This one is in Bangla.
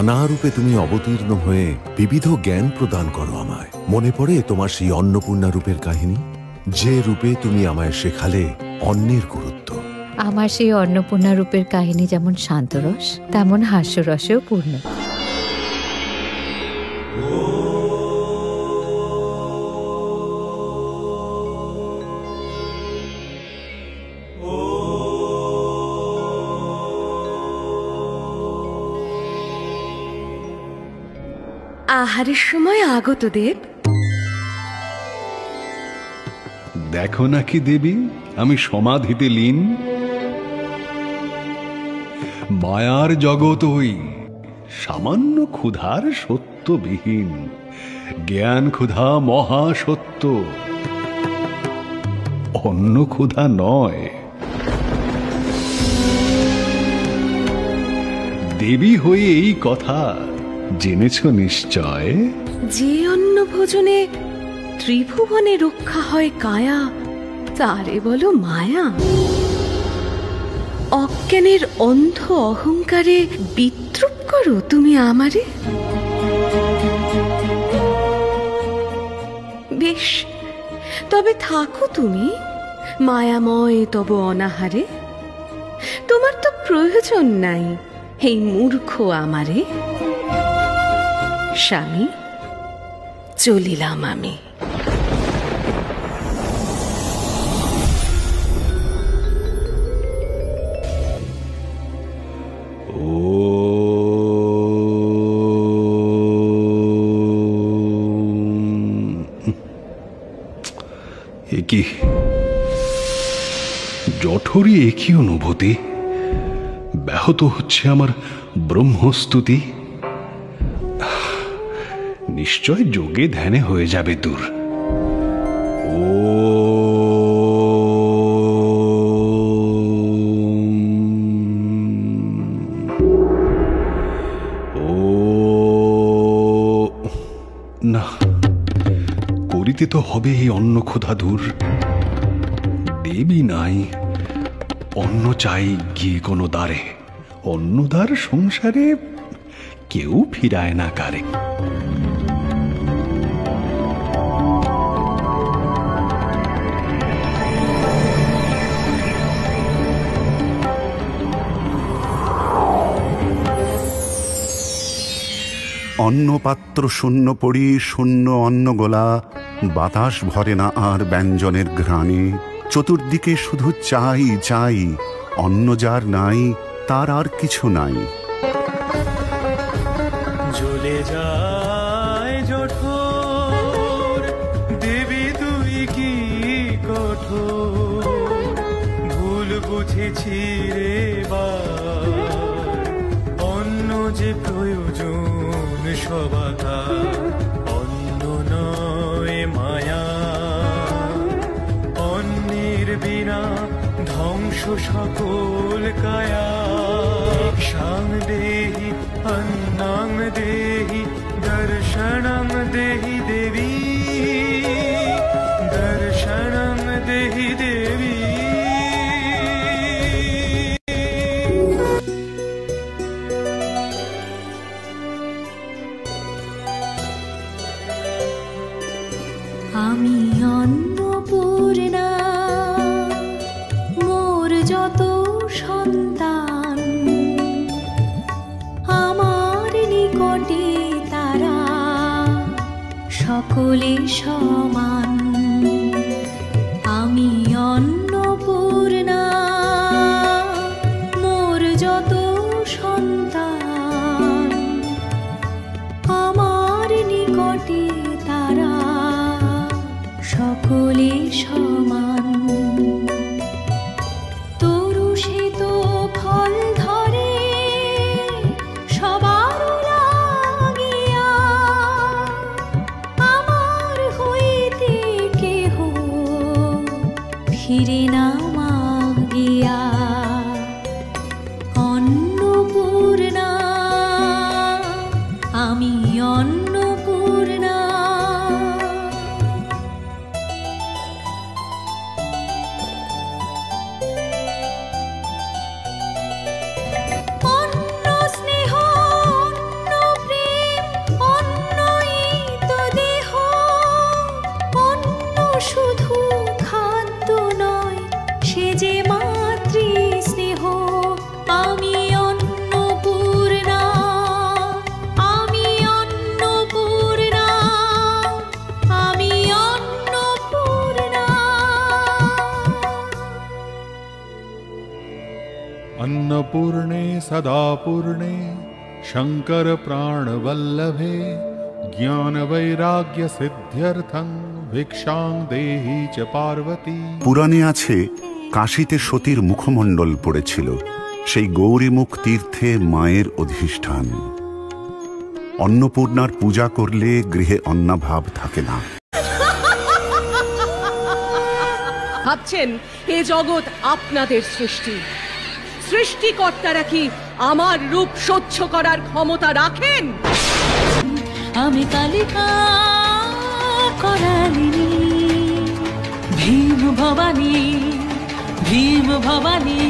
নানা রূপে তুমি অবতীর্ণ হয়ে বিবিধ জ্ঞান প্রদান করো আমায়। মনে পড়ে তোমার সেই অন্নপূর্ণা রূপের কাহিনী, যে রূপে তুমি আমায় শেখালে অন্নের গুরুত্ব। আমার সেই অন্নপূর্ণা রূপের কাহিনী যেমন শান্তরস, তেমন হাস্যরসেও পূর্ণ। আহারের সময় আগত দেব। দেখো নাকি দেবী, আমি সমাধিতে লীন। মায়ার জগৎ ওই সামান্য ক্ষুধার সত্যবিহীন, জ্ঞান ক্ষুধা মহা সত্য, অন্য ক্ষুধা নয়। দেবী হয়ে এই কথা জেনেছ নিশ্চয়। যে অন্ন ভোজনে ত্রিভুবনে রক্ষা হয় কায়া, তারে বলো মায়া। অজ্ঞানের অন্ধ অহংকারে বিদ্রুপ করো তুমি আমারে। বেশ, তবে থাকো তুমি মায়াময় তব অনাহারে। তোমার তো প্রয়োজন নাই এই মূর্খ আমারে। স্বামী, চলিলাম আমি। একই জঠরি, একই অনুভূতি। ব্যাহত হচ্ছে আমার ব্রহ্মস্তুতি। নিশ্চয় যোগে ধ্যানে হয়ে যাবে দূর। না, করিতে তো হবে এই অন্ন ক্ষুধা দূর। দেবী নাই, অন্ন চাই গিয়ে কোনো দ্বারে। অন্নদার সংসারে কেউ ফিরায় না কারে। অন্নপাত্র শূন্য পড়ি, শূন্য অন্নগোলা, বাতাস ভরে না আর ব্যঞ্জনের ঘ্রাণে। চতুর্দিকে শুধু চাই চাই, অন্ন যার নাই তার আর কিছু নাই। জ্বলে যায় জঠোর, দেবী তুই কি কঠোর। ভুল বুঝেছি রে বার, অন্ন যে প্রয়োজন সবাকার। অন্ন নয় মায়া, অন্নের বিনা ধ্বংস সকল কায়া। সাং দেহি अन्नां देहि दर्शनं देहि देवी, दर्शनं देहि देवी। আমি অন্নপূর্ণা, মোর যত সন্তান আমার নিকটে তারা সকলে সমান। আমি অন্নপূর্ণা, মোর যত সন্তান আমার নিকটে তারা সকলে সমান। তরু সে তো ফল ধরে সবার লাগিয়া, আমার হইতে কেহ ফিরে না মাগিয়া। অন্নপূর্ণা, আমি অন্নপূর্ণা। অন্ন স্নেহ অন্ন अन्नपूर्णे सदा पूर्णे शंकर प्राणवल्लभे ज्ञान वैराग्य सिद्ध्यर्थं भिक्षां देहि च पार्वती। পুরাণে আছে কাশীতে সতীর মুখমণ্ডল পড়েছিল, সেই গৌরীমুখ তীর্থে মায়ের অধিষ্ঠান। অন্নপূর্ণার পূজা করলে গৃহে অন্নাভাব থাকে না। ভাবছেন এ জগৎ আপনাদের সৃষ্টি, সৃষ্টিকর্তারা কি আমার রূপ সহ্য করার ক্ষমতা রাখেন? আমি কালিকা করালিনী, ভীম ভবানী, ভীম ভবানী।